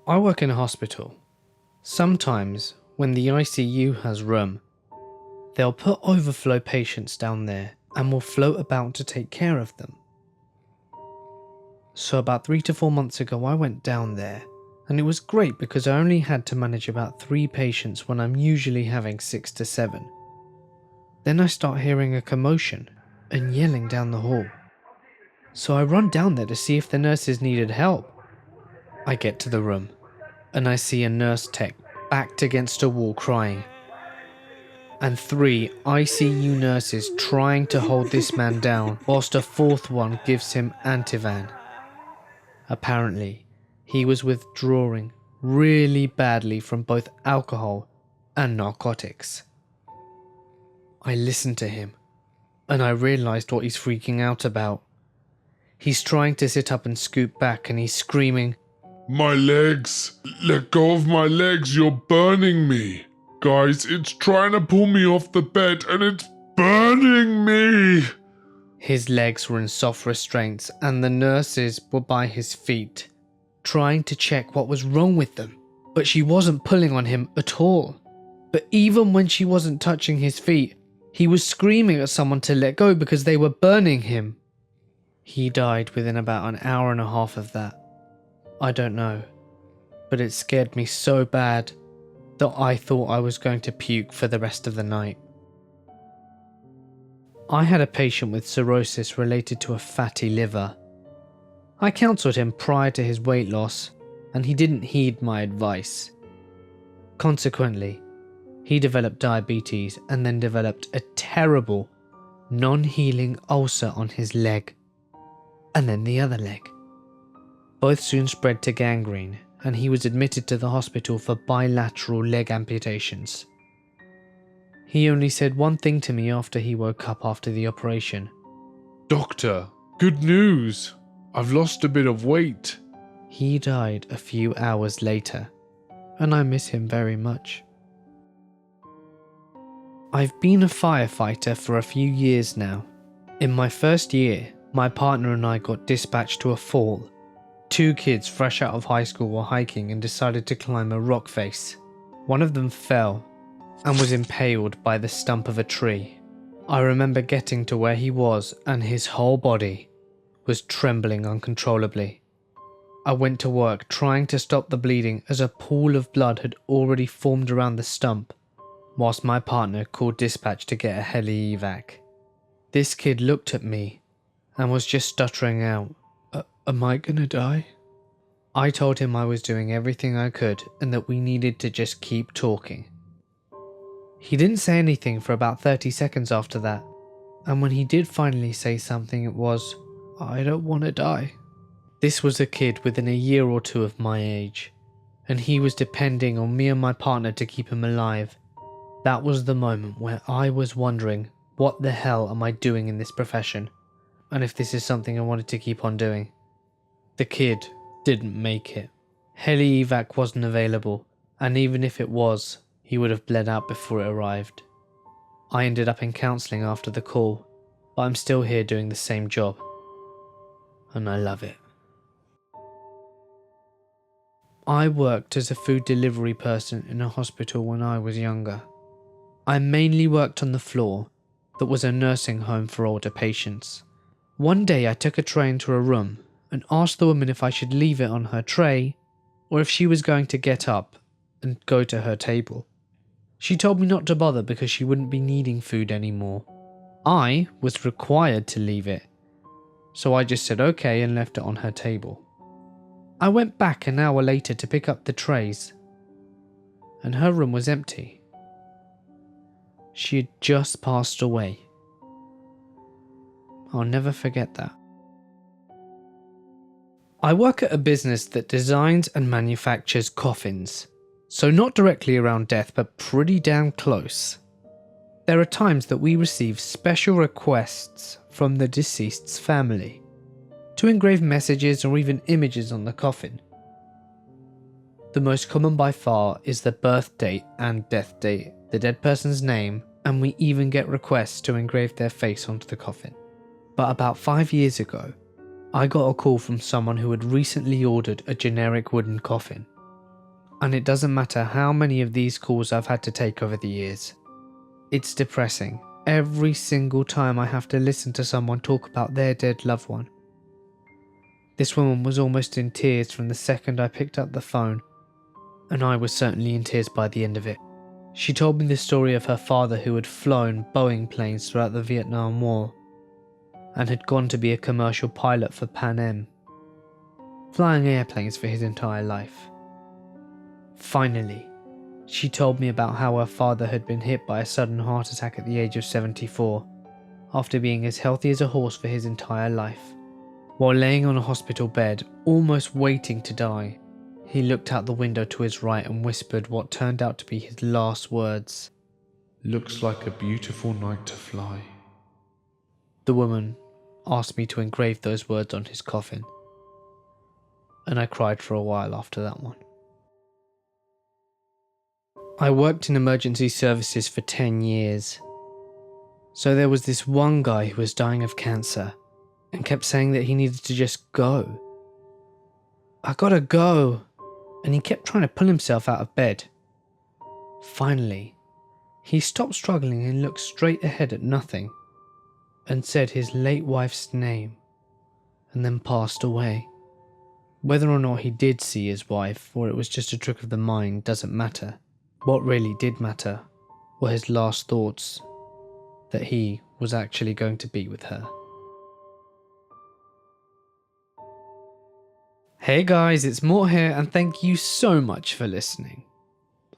I work in a hospital. Sometimes, when the ICU has room, they'll put overflow patients down there and will float about to take care of them. So about 3 to 4 months ago I went down there, and it was great because I only had to manage about 3 patients when I'm usually having 6 to 7. Then I start hearing a commotion and yelling down the hall. So I run down there to see if the nurses needed help. I get to the room and I see a nurse tech backed against a wall crying, and 3 ICU nurses trying to hold this man down whilst a 4th one gives him Antivan. Apparently, he was withdrawing really badly from both alcohol and narcotics. I listened to him and I realised what he's freaking out about. He's trying to sit up and scoot back and he's screaming, "My legs! Let go of my legs, you're burning me! Guys, it's trying to pull me off the bed and it's burning me!" His legs were in soft restraints and the nurses were by his feet, trying to check what was wrong with them, but she wasn't pulling on him at all. But even when she wasn't touching his feet, he was screaming at someone to let go because they were burning him. He died within about an hour and a half of that. I don't know, but it scared me so bad that I thought I was going to puke for the rest of the night. I had a patient with cirrhosis related to a fatty liver. I counselled him prior to his weight loss, and he didn't heed my advice. Consequently, he developed diabetes and then developed a terrible, non-healing ulcer on his leg, and then the other leg. Both soon spread to gangrene, and he was admitted to the hospital for bilateral leg amputations. He only said one thing to me after he woke up after the operation. "Doctor, good news! I've lost a bit of weight." He died a few hours later, and I miss him very much. I've been a firefighter for a few years now. In my first year, my partner and I got dispatched to a fall. 2 kids fresh out of high school were hiking and decided to climb a rock face. One of them fell and was impaled by the stump of a tree. I remember getting to where he was and his whole body was trembling uncontrollably. I went to work trying to stop the bleeding as a pool of blood had already formed around the stump, whilst my partner called dispatch to get a heli evac. This kid looked at me and was just stuttering out, "Am I gonna die?" I told him I was doing everything I could and that we needed to just keep talking. He didn't say anything for about 30 seconds after that, and when he did finally say something it was, "I don't want to die." This was a kid within a year or 2 of my age, and he was depending on me and my partner to keep him alive. That was the moment where I was wondering, what the hell am I doing in this profession, and if this is something I wanted to keep on doing. The kid didn't make it. Heli evac wasn't available, and even if it was, he would have bled out before it arrived. I ended up in counselling after the call, but I'm still here doing the same job, and I love it. I worked as a food delivery person in a hospital when I was younger. I mainly worked on the floor that was a nursing home for older patients. One day I took a tray into a room and asked the woman if I should leave it on her tray or if she was going to get up and go to her table. She told me not to bother because she wouldn't be needing food anymore. I was required to leave it, so I just said okay and left it on her table. I went back an hour later to pick up the trays, and her room was empty. She had just passed away. I'll never forget that. I work at a business that designs and manufactures coffins, so not directly around death but pretty damn close. There are times that we receive special requests from the deceased's family to engrave messages or even images on the coffin. The most common by far is the birth date and death date, the dead person's name, and we even get requests to engrave their face onto the coffin. But about 5 years ago, I got a call from someone who had recently ordered a generic wooden coffin. And it doesn't matter how many of these calls I've had to take over the years. It's depressing every single time I have to listen to someone talk about their dead loved one. This woman was almost in tears from the second I picked up the phone, and I was certainly in tears by the end of it. She told me the story of her father who had flown Boeing planes throughout the Vietnam War and had gone to be a commercial pilot for Pan Am, flying airplanes for his entire life. Finally, she told me about how her father had been hit by a sudden heart attack at the age of 74, after being as healthy as a horse for his entire life. While laying on a hospital bed, almost waiting to die, he looked out the window to his right and whispered what turned out to be his last words. "Looks like a beautiful night to fly." The woman asked me to engrave those words on his coffin, and I cried for a while after that one. I worked in emergency services for 10 years. So there was this one guy who was dying of cancer and kept saying that he needed to just go. "I gotta go." And he kept trying to pull himself out of bed. Finally, he stopped struggling and looked straight ahead at nothing and said his late wife's name and then passed away. Whether or not he did see his wife or it was just a trick of the mind doesn't matter. What really did matter were his last thoughts, that he was actually going to be with her. Hey guys, it's Mort here and thank you so much for listening.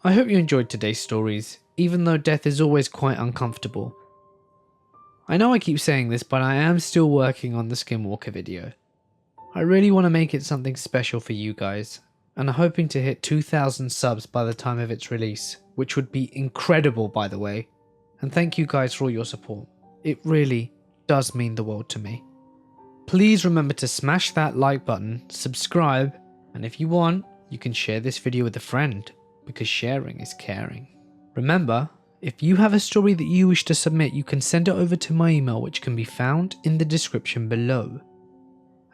I hope you enjoyed today's stories, even though death is always quite uncomfortable. I know I keep saying this, but I am still working on the Skinwalker video. I really want to make it something special for you guys, and I'm hoping to hit 2,000 subs by the time of its release, which would be incredible by the way, and thank you guys for all your support. It really does mean the world to me. Please remember to smash that like button, subscribe, and if you want, you can share this video with a friend, because sharing is caring. Remember, if you have a story that you wish to submit, you can send it over to my email, which can be found in the description below,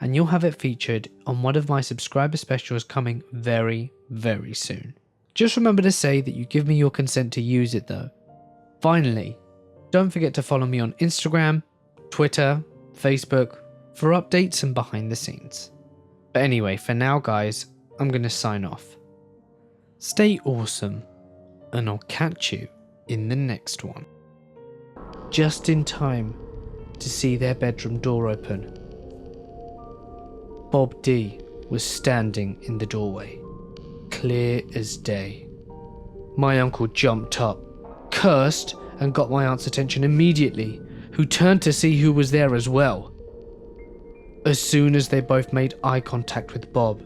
and you'll have it featured on one of my subscriber specials coming very, very soon. Just remember to say that you give me your consent to use it though. Finally, don't forget to follow me on Instagram, Twitter, Facebook, for updates and behind the scenes. But anyway, for now guys, I'm gonna sign off. Stay awesome, and I'll catch you in the next one. Just in time to see their bedroom door open, Bob D was standing in the doorway, clear as day. My uncle jumped up, cursed, and got my aunt's attention immediately, who turned to see who was there as well. As soon as they both made eye contact with Bob,